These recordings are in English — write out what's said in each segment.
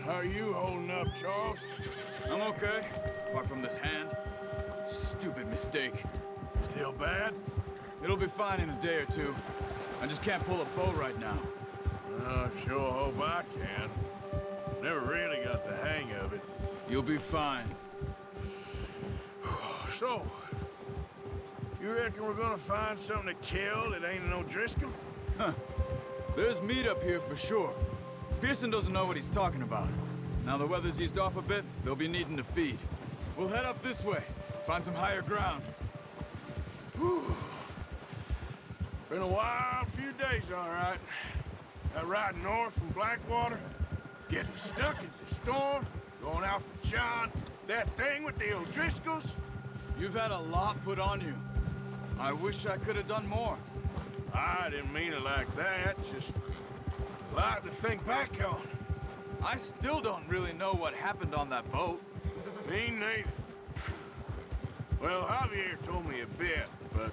How are you holding up, Charles? I'm okay, apart from this hand. Stupid mistake. Still bad? It'll be fine in a day or two. I just can't pull a bow right now. I sure hope I can. Never really got the hang of it. You'll be fine. So, you reckon we're gonna find something to kill that ain't no Driscoll? Huh. There's meat up here for sure. Pearson doesn't know what he's talking about. Now the weather's eased off a bit, they'll be needing to feed. We'll head up this way, find some higher ground. Whew. Been a wild few days, all right. That ride north from Blackwater, getting stuck in the storm, going out for John, that thing with the O'Driscolls. You've had a lot put on you. I wish I could have done more. I didn't mean it like that, just a lot to think back on. I still don't really know what happened on that boat. Me neither. Well, Javier told me a bit, but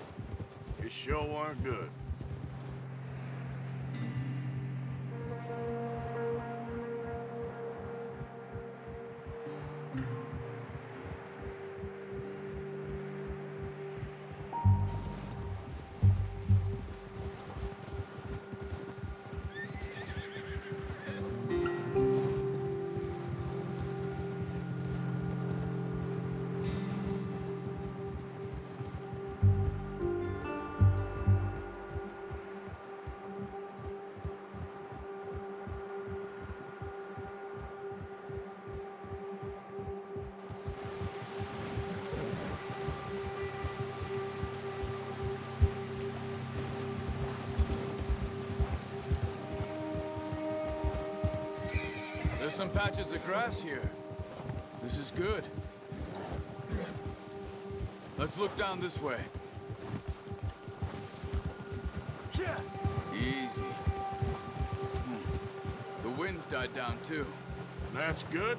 it sure weren't good. There's some patches of grass here. This is good. Let's look down this way. Yeah. Easy. The wind's died down too. That's good.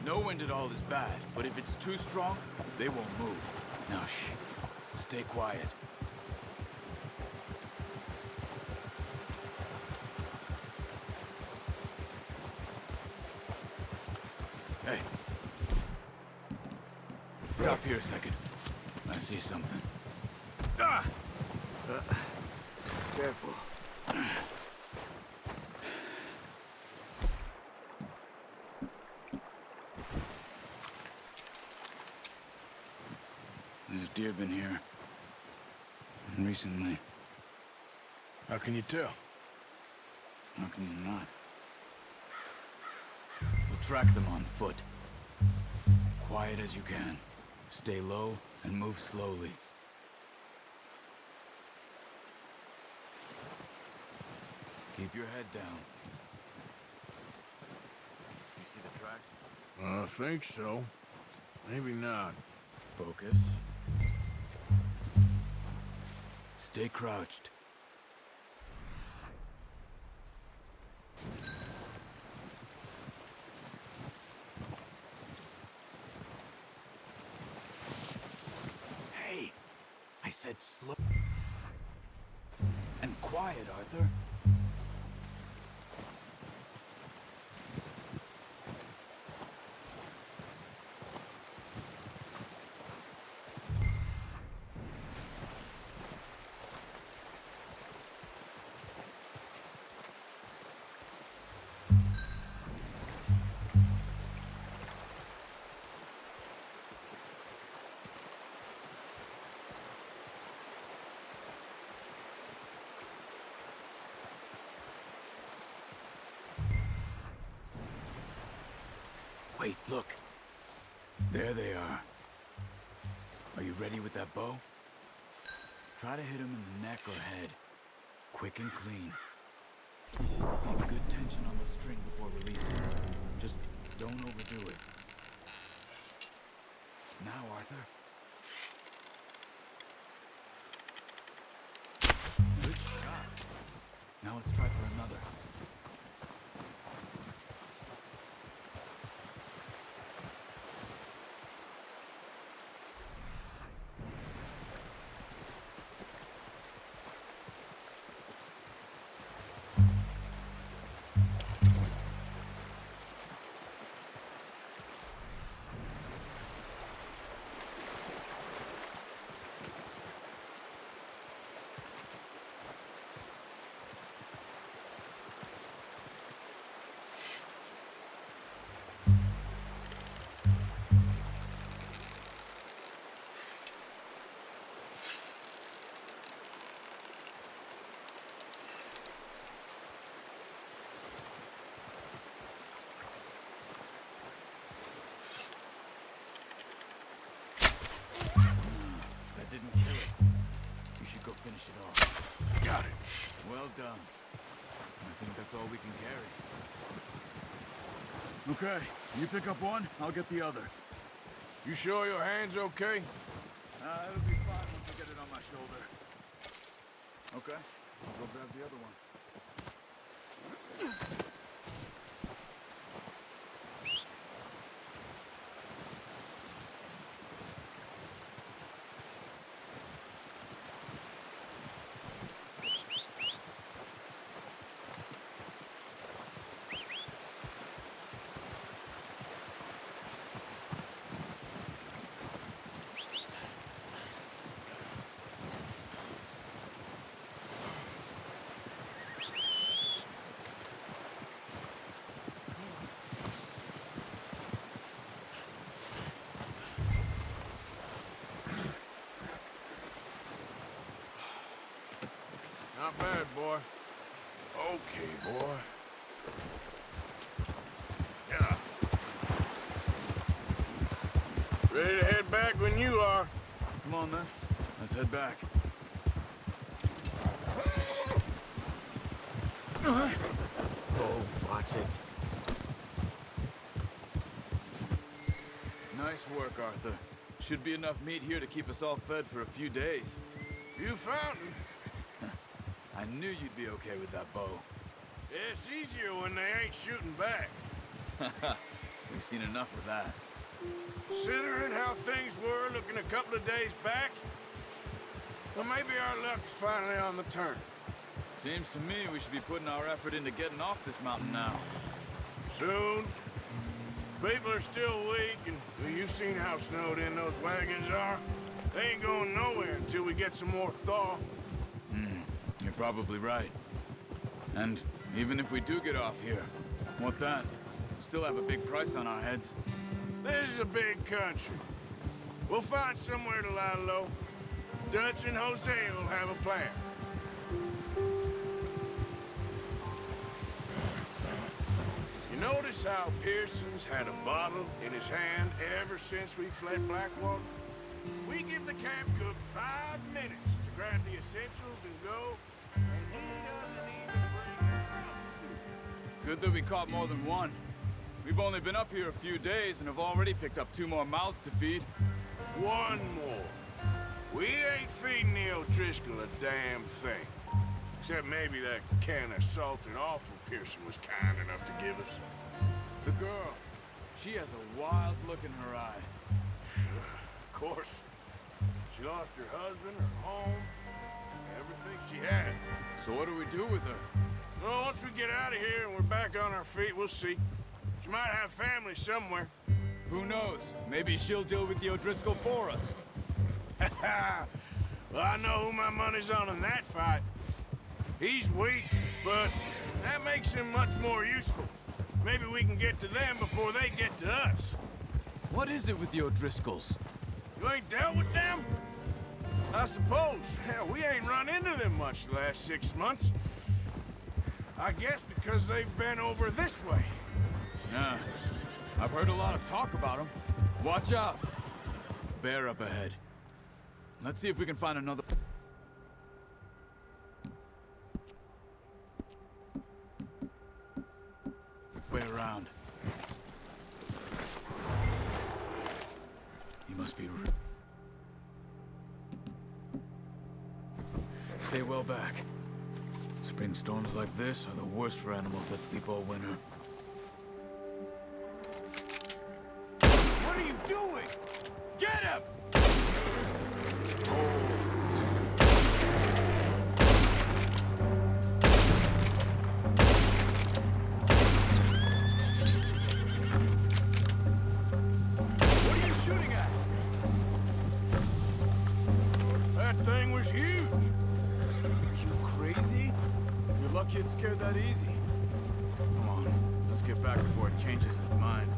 No wind at all is bad, but if it's too strong, they won't move. Now shh. Stay quiet. Hey. Stop here a second. I see something. Ah! Careful. There's deer been here. Recently. How can you tell? How can you not? We'll track them on foot. Quiet as you can. Stay low and move slowly. Keep your head down. You see the tracks? I think so. Maybe not. Focus. Stay crouched. Hey, I said slow. And quiet, Arthur. Wait, look. There they are. Are you ready with that bow? Try to hit him in the neck or head. Quick and clean. Get good tension on the string before releasing. Just don't overdo it. Now, Arthur. Good shot. Now let's try for another. Well done. I think that's all we can carry. Okay, you pick up one, I'll get the other. You sure your hand's okay? It'll be fine once I get it on my shoulder. Okay, I'll go grab the other one. Not bad, boy. Okay, boy. Yeah. Ready to head back when you are. Come on, then. Let's head back. Oh, watch it. Nice work, Arthur. Should be enough meat here to keep us all fed for a few days. You found him. I knew you'd be okay with that bow. Yeah, it's easier when they ain't shooting back. We've seen enough of that. Considering how things were looking a couple of days back, well, maybe our luck's finally on the turn. Seems to me we should be putting our effort into getting off this mountain now. Soon. People are still weak, and well, you've seen how snowed in those wagons are. They ain't going nowhere until we get some more thaw. You're probably right. And even if we do get off here, what then? We'll still have a big price on our heads. This is a big country. We'll find somewhere to lie low. Dutch and Jose will have a plan. You notice how Pearson's had a bottle in his hand ever since we fled Blackwater? We give the camp cook 5 minutes to grab the essentials and go, and he doesn't even bring it up. Good that we caught more than one. We've only been up here a few days and have already picked up 2 more mouths to feed. One more. We ain't feeding the O'Driscoll a damn thing. Except maybe that can of salted offal Pearson was kind enough to give us. The girl. She has a wild look in her eye. Of course. She lost her husband, her home, everything she had. So what do we do with her? Well, once we get out of here and we're back on our feet, we'll see. She might have family somewhere. Who knows? Maybe she'll deal with the O'Driscoll for us. Well, I know who my money's on in that fight. He's weak, but that makes him much more useful. Maybe we can get to them before they get to us. What is it with the O'Driscolls? You ain't dealt with them? I suppose. Hell, we ain't run into them much the last 6 months. I guess because they've been over this way. Nah. I've heard a lot of talk about them. Watch out. Bear up ahead. Let's see if we can find another... way around. He must be... Stay well back. Spring storms like this are the worst for animals that sleep all winter. What are you doing? Get him! What are you shooting at? That thing was huge. Are you crazy? You're lucky it scared that easy. Come on, let's get back before it changes its mind.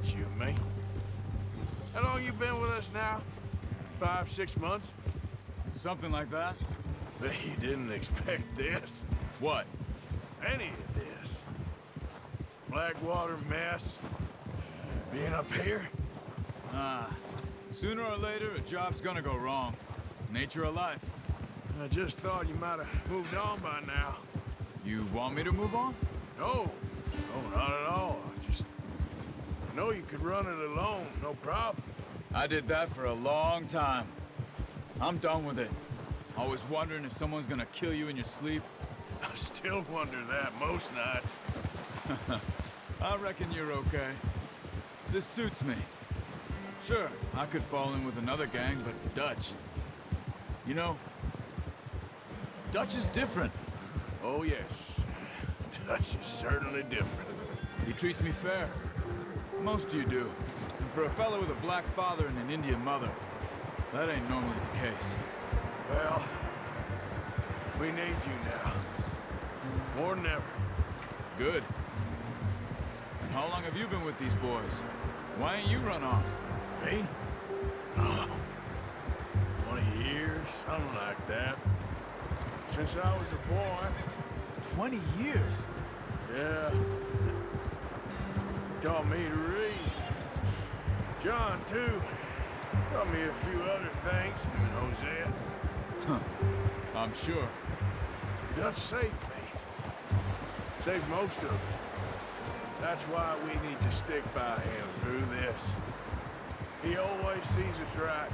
It's you and me. How long you been with us now? 5, 6 months? Something like that? Bet you didn't expect this. What? Any of this. Blackwater mess. Being up here? Sooner or later, a job's gonna go wrong. Nature of life. I just thought you might have moved on by now. You want me to move on? No. No, not at all. I just know you could run it alone, no problem. I did that for a long time. I'm done with it. Always wondering if someone's gonna kill you in your sleep. I still wonder that most nights. I reckon you're okay. This suits me. Sure, I could fall in with another gang, but Dutch... You know, Dutch is different. Oh, yes. Dutch is certainly different. He treats me fair. Most of you do. And for a fellow with a black father and an Indian mother, that ain't normally the case. Well, we need you now. More than ever. Good. And how long have you been with these boys? Why ain't you run off? Me? Oh, 20 years, something like that. Since I was a boy. 20 years? Yeah. Taught me to read. John, too. Taught me a few other things, him and Hosea. Huh. I'm sure. Dutch saved me. Saved most of us. That's why we need to stick by him through this. He always sees us right.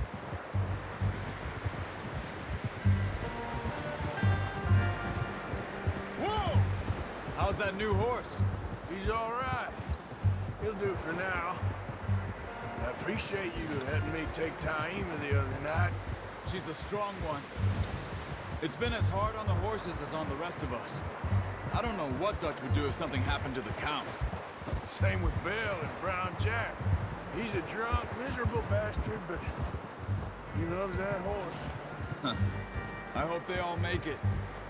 Whoa! How's that new horse? He's all right. He'll do for now. I appreciate you letting me take Taima the other night. She's a strong one. It's been as hard on the horses as on the rest of us. I don't know what Dutch would do if something happened to the Count. Same with Bill and Brown Jack. He's a drunk, miserable bastard, but he loves that horse. Huh. I hope they all make it.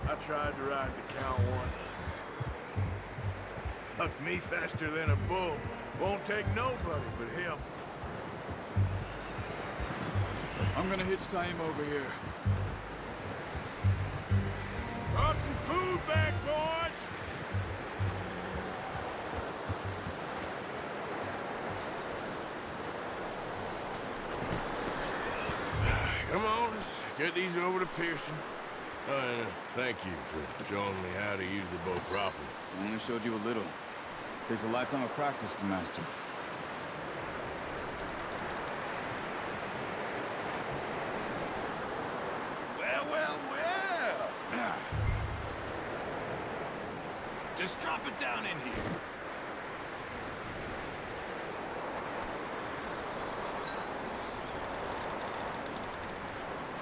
I tried to ride the Count once. Hucked me faster than a bull. Won't take nobody but him. I'm gonna hitch Taima over here. Brought some food back, boys! Come on, let's get these over to Pearson. And thank you for showing me how to use the bow properly. I only showed you a little. Takes a lifetime of practice to master. Well, well, well. Just drop it down in here.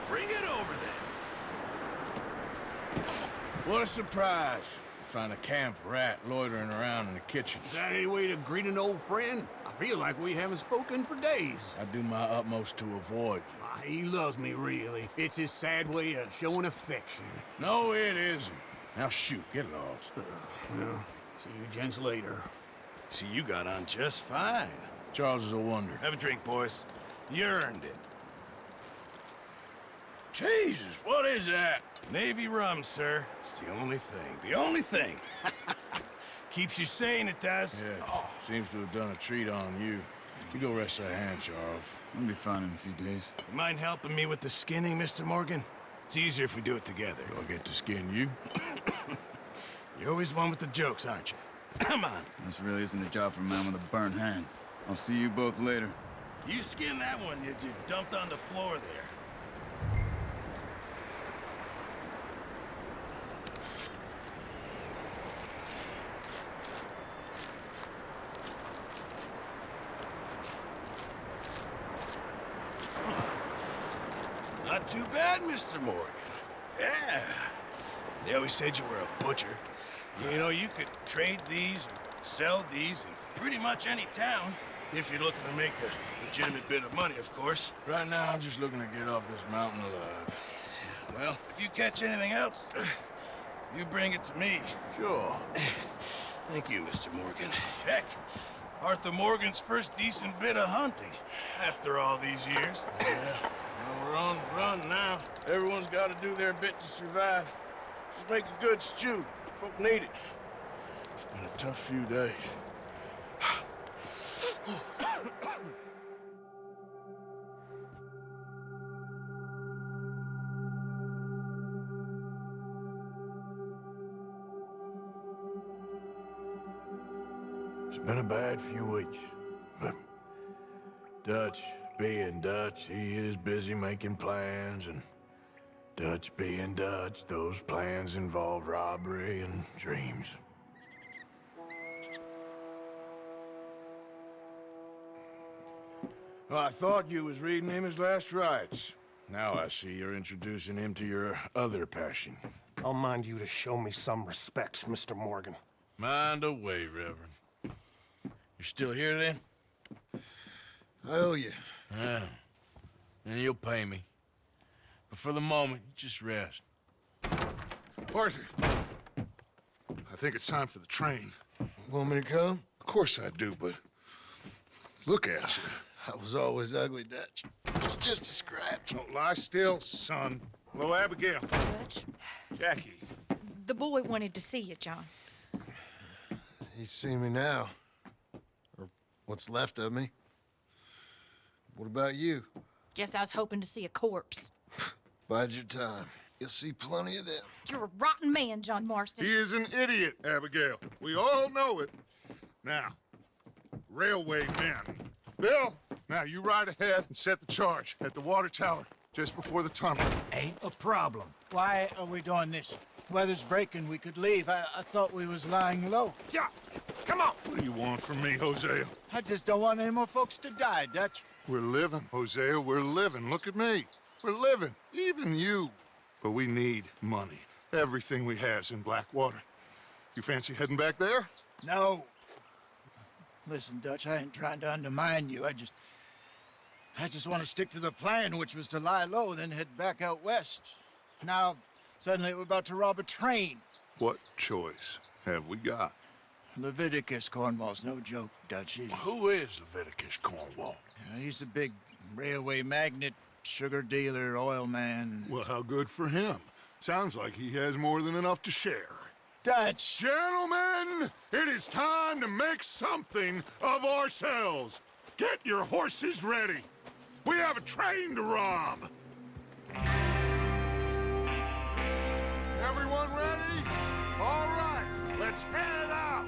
Bring it over then. What a surprise. Find a camp rat loitering around in the kitchen. Is that any way to greet an old friend? I feel like we haven't spoken for days. I do my utmost to avoid you. He loves me, really. It's his sad way of showing affection. No, it isn't. Now shoot, get lost. Well, see you gents later. See, you got on just fine. Charles is a wonder. Have a drink, boys. You earned it. Jesus, what is that? Navy rum, sir. It's the only thing. The only thing. Keeps you sane, it does. Yes, seems to have done a treat on you. You go rest that hand, Charles. I'll be fine in a few days. You mind helping me with the skinning, Mr. Morgan? It's easier if we do it together. Do I get to skin you? You're always one with the jokes, aren't you? Come on. This really isn't a job for a man with a burnt hand. I'll see you both later. You skin that one you dumped on the floor there. Not too bad, Mr. Morgan. Yeah. They always said you were a butcher. You know, you could trade these or sell these in pretty much any town. If you're looking to make a legitimate bit of money, of course. Right now, I'm just looking to get off this mountain alive. Well, if you catch anything else, you bring it to me. Sure. Thank you, Mr. Morgan. Heck, Arthur Morgan's first decent bit of hunting after all these years. Yeah, well, we're on the run now. Everyone's got to do their bit to survive. Just make a good stew. Folk need it. It's been a tough few days. It's been a bad few weeks, but Dutch being Dutch, he is busy making plans, and Dutch being Dutch, those plans involve robbery and dreams. Well, I thought you was reading him his last rites. Now I see you're introducing him to your other passion. I'll mind you to show me some respect, Mr. Morgan. Mind away, Reverend. You're still here, then? I owe you. Yeah. And you'll pay me. But for the moment, just rest. Arthur, I think it's time for the train. Want me to come? Of course I do, but look at you. I was always ugly, Dutch. It's just a scratch. Don't lie still, son. Hello, Abigail. Dutch, Jackie. the boy wanted to see you, John. He's seen me now. Or what's left of me. What about you? Guess I was hoping to see a corpse. Bide your time. You'll see plenty of them. You're a rotten man, John Marston. He is an idiot, Abigail. We all know it. Now, railway men. Bill, now you ride ahead and set the charge at the water tower just before the tunnel. Ain't a problem. Why are we doing this? Weather's breaking, we could leave. I thought we was lying low. Yeah, come on. What do you want from me, Hosea? I just don't want any more folks to die, Dutch. We're living, Hosea, we're living. Look at me. We're living, even you. But we need money. Everything we has in Blackwater. You fancy heading back there? No. Listen, Dutch, I ain't trying to undermine you. I just want to stick to the plan, which was to lie low, then head back out west. Now, suddenly we're about to rob a train. What choice have we got? Leviticus Cornwall's no joke, Dutch. Who is Leviticus Cornwall? He's a big railway magnate, sugar dealer, oil man. Well, how good for him. Sounds like he has more than enough to share. Dutch! Gentlemen, it is time to make something of ourselves. Get your horses ready. We have a train to rob. Everyone ready? All right, let's head out.